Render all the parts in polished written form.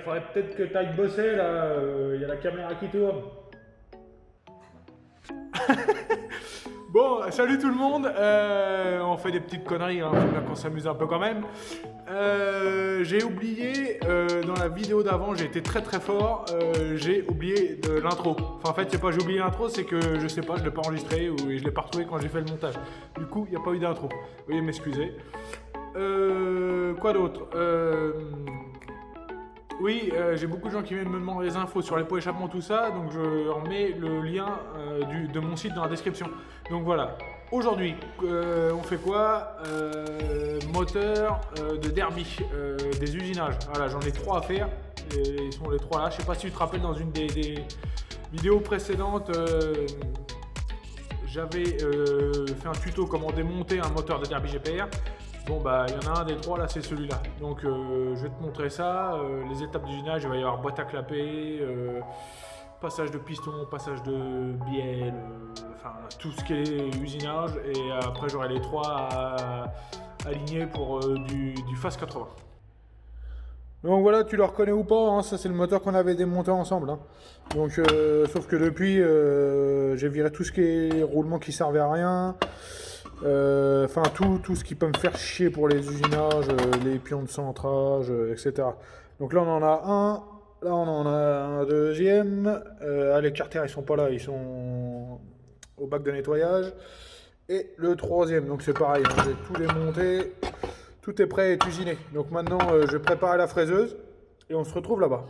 faudrait peut-être que tu ailles bosser là, il y a la caméra qui tourne. Bon, salut tout le monde, on fait des petites conneries, hein, faut bien qu'on s'amuse un peu quand même. J'ai oublié, dans la vidéo d'avant, j'ai été très très fort, j'ai oublié de l'intro. Enfin en fait, c'est pas j'ai oublié l'intro, c'est que je sais pas, je l'ai pas enregistré ou je l'ai pas retrouvé quand j'ai fait le montage. Du coup, il n'y a pas eu d'intro, veuillez m'excuser. Quoi d'autre Oui, j'ai beaucoup de gens qui viennent me demander des infos sur les pots échappement, tout ça, donc je remets le lien de mon site dans la description. Donc voilà, aujourd'hui, on fait quoi Moteur de derby, des usinages. Voilà, j'en ai 3 à faire, et ils sont les 3 là. Je sais pas si tu te rappelles, dans une des vidéos précédentes, j'avais fait un tuto comment démonter un moteur de derby GPR. Bon bah il y en a un des 3 là, c'est celui-là. Donc je vais te montrer ça, les étapes d'usinage. Il va y avoir boîte à clapper, passage de piston, passage de bielle, enfin tout ce qui est usinage. Et après j'aurai les 3 à aligner pour du FAS 80. Donc voilà, tu le reconnais ou pas, hein, ça c'est le moteur qu'on avait démonté ensemble. Hein. Donc sauf que depuis j'ai viré tout ce qui est roulement qui servait à rien. Enfin tout ce qui peut me faire chier pour les usinages, les pions de centrage, etc. Donc là on en a un, là on en a un deuxième. Les carters ils sont pas là, ils sont au bac de nettoyage. Et le troisième, donc c'est pareil, hein, j'ai tout démonté, tout est prêt à être usiné. Donc maintenant je prépare la fraiseuse et on se retrouve là-bas.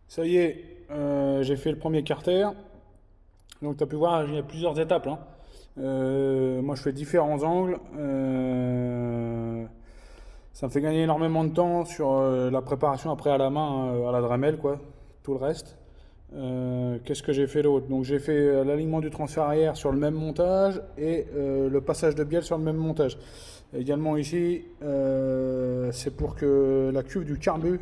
Ça y est, j'ai fait le premier carter. Donc tu as pu voir, il y a plusieurs étapes. Hein. Moi je fais différents angles. Ça me fait gagner énormément de temps sur la préparation après à la main, à la Dremel, quoi. Tout le reste. Qu'est-ce que j'ai fait d'autre? Donc j'ai fait l'alignement du transfert arrière sur le même montage et le passage de bielle sur le même montage. Également ici, c'est pour que la cuve du carbu,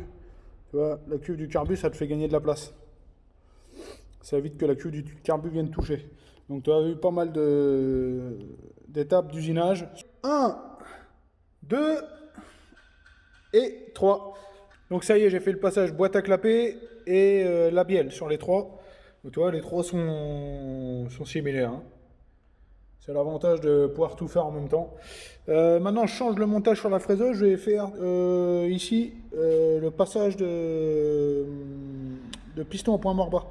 tu vois, la cuve du carbu, ça te fait gagner de la place. Ça évite que la cuve du carbu vienne toucher. Donc tu as eu pas mal d'étapes d'usinage. 1, 2 et 3. Donc ça y est, j'ai fait le passage boîte à clapper et la bielle sur les 3. Donc tu vois, les 3 sont similaires. Hein. C'est l'avantage de pouvoir tout faire en même temps. Maintenant, je change le montage sur la fraiseuse. Je vais faire ici le passage de piston au point mort bas.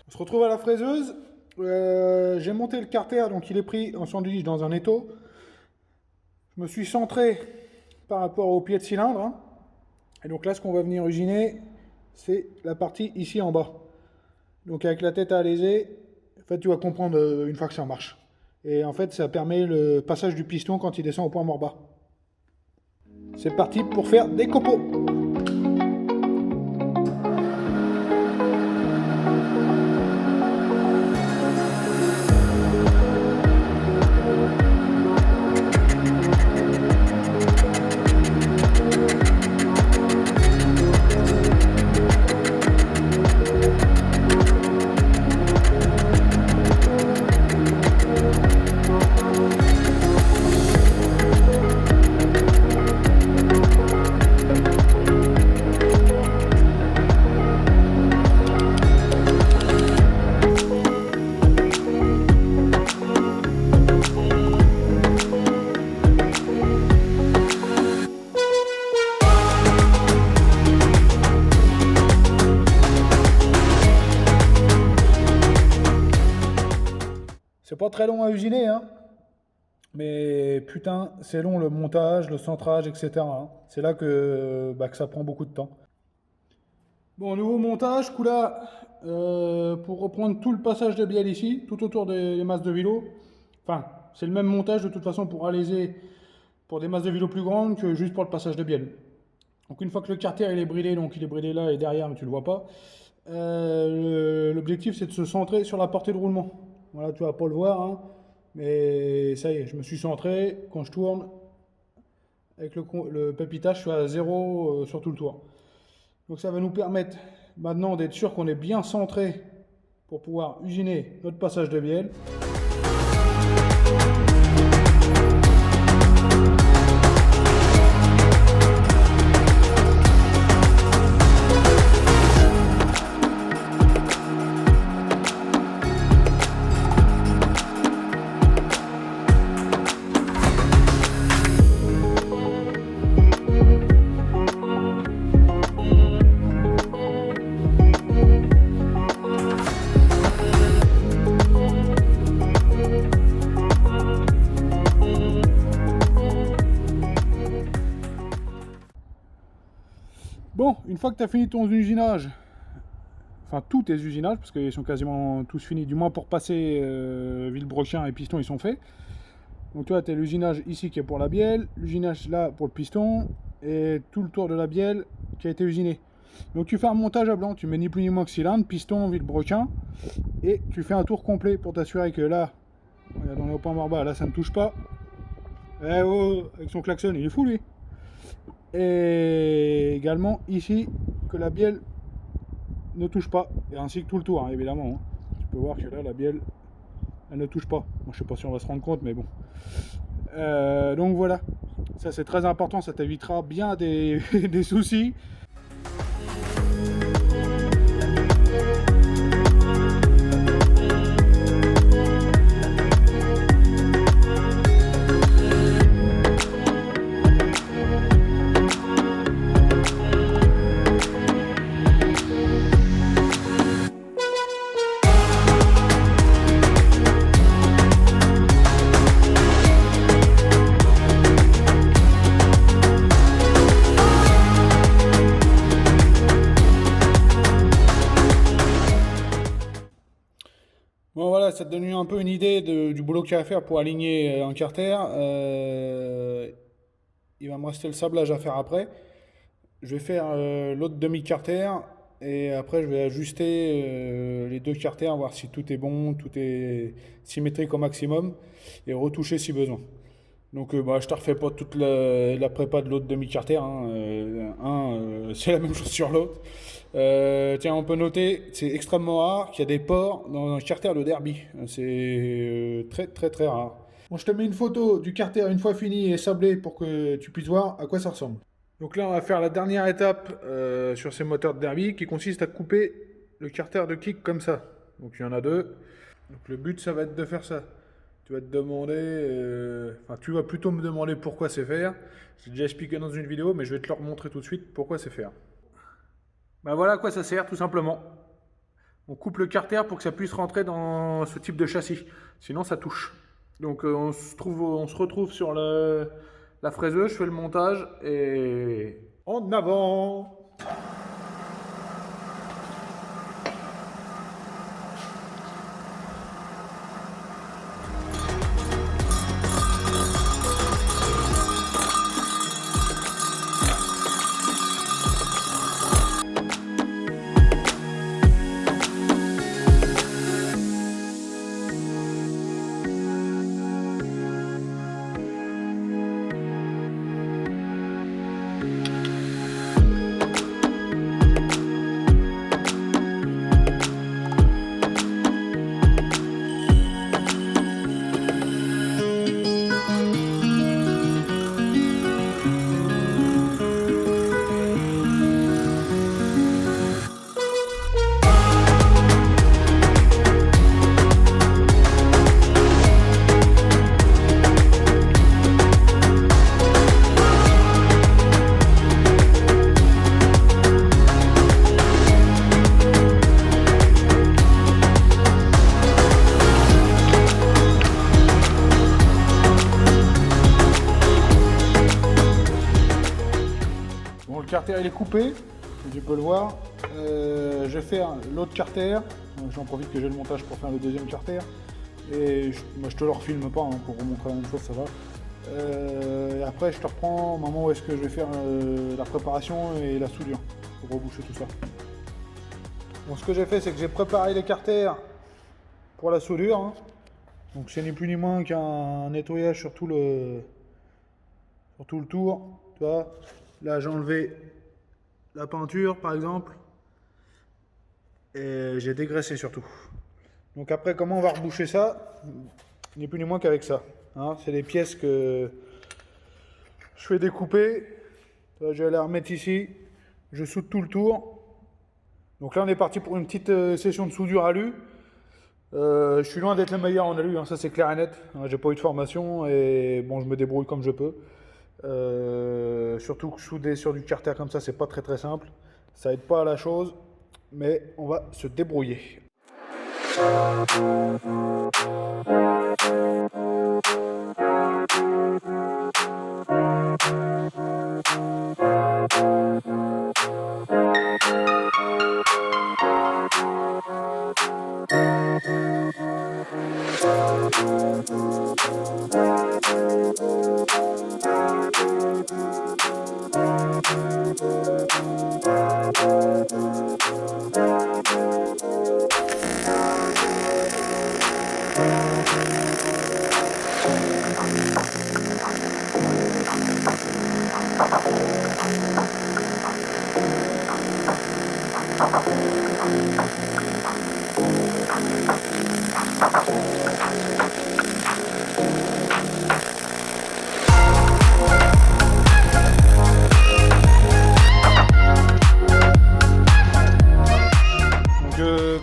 On se retrouve à la fraiseuse. J'ai monté le carter, donc il est pris en sandwich dans un étau. Je me suis centré par rapport au pied de cylindre. Hein. Et donc là, ce qu'on va venir usiner, c'est la partie ici en bas. Donc avec la tête à alaiser, en fait tu vas comprendre une fois que ça marche. Et en fait ça permet le passage du piston quand il descend au point mort bas. C'est parti pour faire des copeaux. C'est pas très long à usiner, hein. Mais putain, c'est long le montage, le centrage, etc., hein. C'est là que ça prend beaucoup de temps. Bon, nouveau montage, coup là, pour reprendre tout le passage de bielle ici, tout autour des masses de vélo. Enfin, c'est le même montage de toute façon pour alaiser pour des masses de vélo plus grandes que juste pour le passage de bielle. Donc une fois que le carter il est bridé, donc il est bridé là et derrière, mais tu le vois pas, l'objectif c'est de se centrer sur la portée de roulement. Voilà, tu vas pas le voir, hein, mais ça y est, je me suis centré. Quand je tourne, avec le pépitage, je suis à 0 sur tout le tour. Donc ça va nous permettre maintenant d'être sûr qu'on est bien centré pour pouvoir usiner notre passage de bielle. Bon, une fois que tu as fini ton usinage, enfin tous tes usinages, parce qu'ils sont quasiment tous finis, du moins pour passer Villebrequin et piston, ils sont faits. Donc tu vois, tu as l'usinage ici qui est pour la bielle, l'usinage là pour le piston, et tout le tour de la bielle qui a été usiné. Donc tu fais un montage à blanc, tu mets ni plus ni moins que cylindre, piston, Villebrequin, et tu fais un tour complet pour t'assurer que là, regarde, on est au point mort bas, là ça ne touche pas. Eh oh, avec son klaxon, il est fou lui. Et également ici que la bielle ne touche pas, et ainsi que tout le tour, hein, évidemment, hein. Tu peux voir que là la bielle elle ne touche pas. Moi je sais pas si on va se rendre compte, mais bon. Donc voilà, ça c'est très important, ça t'évitera bien des, des soucis. Bon voilà, ça te donne un peu une idée du boulot qu'il y a à faire pour aligner un carter. Il va me rester le sablage à faire après. Je vais faire l'autre demi-carter et après je vais ajuster les deux carters, voir si tout est bon, tout est symétrique au maximum et retoucher si besoin. Donc je te refais pas toute la prépa de l'autre demi-carter, hein. C'est la même chose sur l'autre. Tiens, on peut noter, c'est extrêmement rare qu'il y a des ports dans un carter de derby. C'est très très très rare. Bon, je te mets une photo du carter une fois fini et sablé pour que tu puisses voir à quoi ça ressemble. Donc là, on va faire la dernière étape sur ces moteurs de derby qui consiste à couper le carter de kick comme ça. Donc il y en a deux. Donc le but, ça va être de faire ça. Tu vas te demander, tu vas plutôt me demander pourquoi c'est faire. J'ai déjà expliqué dans une vidéo, mais je vais te le remontrer tout de suite pourquoi c'est faire. Ben voilà à quoi ça sert, tout simplement. On coupe le carter pour que ça puisse rentrer dans ce type de châssis. Sinon, ça touche. Donc on se retrouve sur la fraiseuse, je fais le montage et en avant! il est coupé, comme tu peux le voir. Je vais faire l'autre carter. J'en profite que j'ai le montage pour faire le deuxième carter. Et moi je te le refilme pas hein, pour vous montrer la même chose, ça va. Et après je te reprends au moment où est-ce que je vais faire la préparation et la soudure pour reboucher tout ça. Donc ce que j'ai fait, c'est que j'ai préparé les carters pour la soudure. Hein. Donc c'est ni plus ni moins qu'un nettoyage sur tout le tour. Tu vois, là j'ai enlevé la peinture par exemple et j'ai dégraissé surtout. Donc après, comment on va reboucher ça? Ni plus ni moins qu'avec ça. Hein, c'est des pièces que je fais découper. Je vais les remettre ici. Je soude tout le tour. Donc là, on est parti pour une petite session de soudure alu. Je suis loin d'être le meilleur en alu, hein, ça c'est clair et net. Hein, j'ai pas eu de formation et bon, je me débrouille comme je peux. Surtout que souder sur du carter comme ça, c'est pas très simple. Ça aide pas à la chose, mais on va se débrouiller.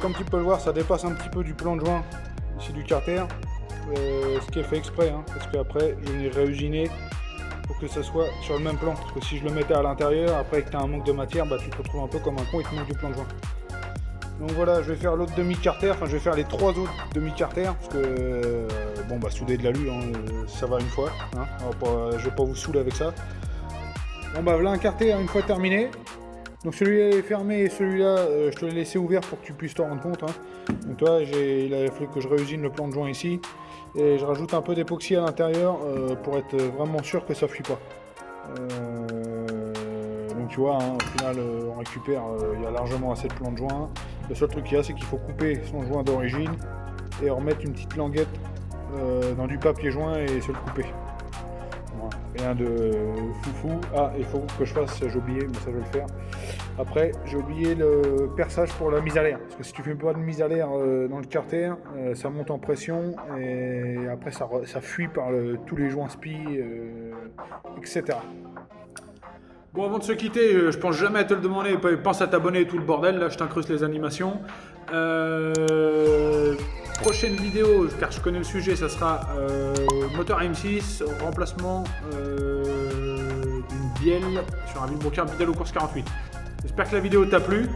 Comme tu peux le voir, ça dépasse un petit peu du plan de joint ici du carter, ce qui est fait exprès, hein, parce qu'après je vais réusiner pour que ça soit sur le même plan, parce que si je le mettais à l'intérieur, après que tu as un manque de matière, bah, tu te retrouves un peu comme un con et tu manques du plan de joint. Donc voilà, je vais faire l'autre demi-carter, enfin je vais faire les 3 autres demi-carter, parce que bon bah souder de l'alu, hein, ça va une fois, hein, je vais pas vous saouler avec ça. Bon bah voilà un carter une fois terminé. Donc celui-là est fermé et celui-là je te l'ai laissé ouvert pour que tu puisses t'en rendre compte. Hein. Donc toi il a fallu que je réusine le plan de joint ici et je rajoute un peu d'époxy à l'intérieur pour être vraiment sûr que ça fuit pas. Donc tu vois, hein, au final on récupère, il y a largement assez de plan de joint. Le seul truc qu'il y a, c'est qu'il faut couper son joint d'origine et remettre une petite languette dans du papier joint et se le couper. Voilà, rien de foufou. Ah, il faut que je fasse, j'ai oublié, mais ça je vais le faire. Après, j'ai oublié le perçage pour la mise à l'air. Parce que si tu fais pas de mise à l'air dans le carter, ça monte en pression et après ça fuit par tous les joints spi, etc. Bon, avant de se quitter, je pense jamais à te le demander, pense à t'abonner et tout le bordel, là je t'incruste les animations. Prochaine vidéo, car je connais le sujet, ça sera moteur M6, remplacement d'une bielle sur un vilebrequin Bidal aux courses 48. J'espère que la vidéo t'a plu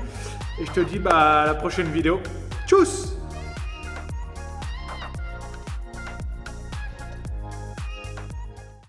et je te dis à la prochaine vidéo. Tchuss!